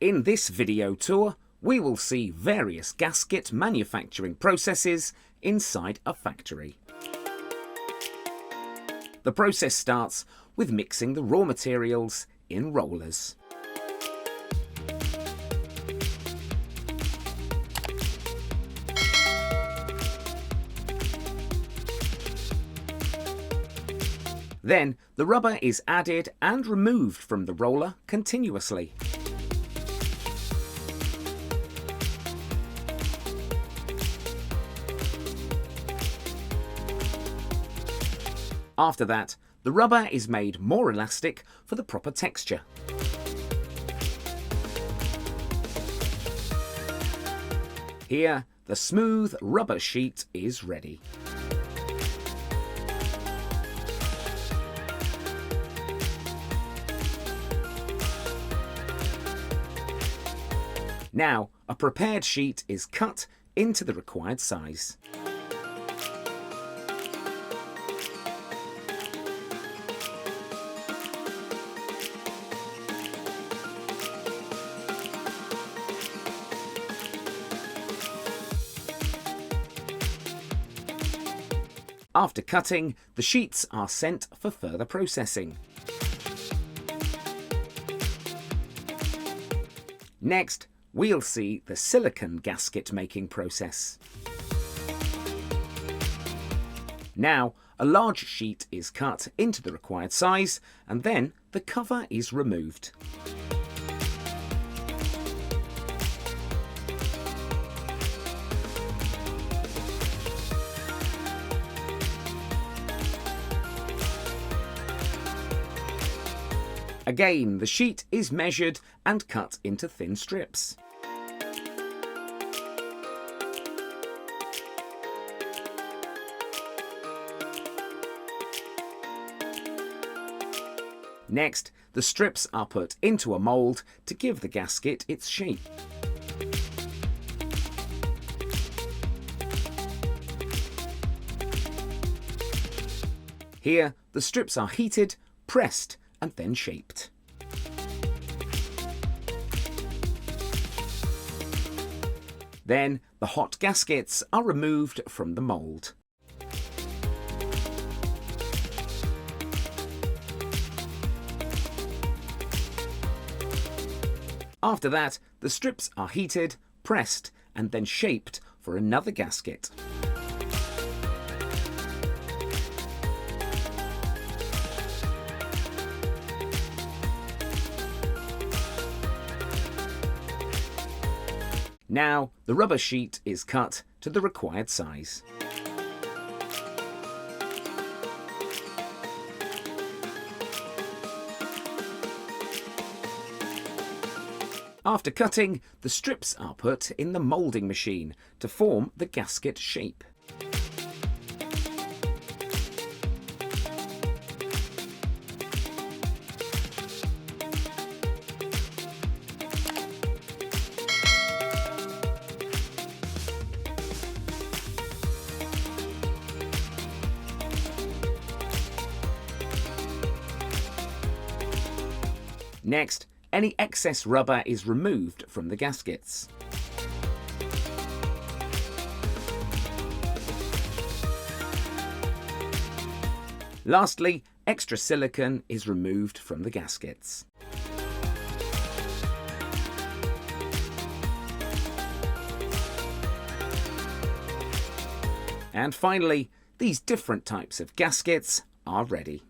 In this video tour, we will see various gasket manufacturing processes inside a factory. The process starts with mixing the raw materials in rollers. Then the rubber is added and removed from the roller continuously. After that, the rubber is made more elastic for the proper texture. Here, the smooth rubber sheet is ready. Now, a prepared sheet is cut into the required size. After cutting, the sheets are sent for further processing. Next, we'll see the silicone gasket making process. Now, a large sheet is cut into the required size, and then the cover is removed. Again, the sheet is measured and cut into thin strips. Next, the strips are put into a mould to give the gasket its shape. Here, the strips are heated, pressed, and then shaped. Then the hot gaskets are removed from the mould. After that, the strips are heated, pressed, and then shaped for another gasket. Now, the rubber sheet is cut to the required size. After cutting, the strips are put in the moulding machine to form the gasket shape. Next, any excess rubber is removed from the gaskets. Lastly, extra silicone is removed from the gaskets. And finally, these different types of gaskets are ready.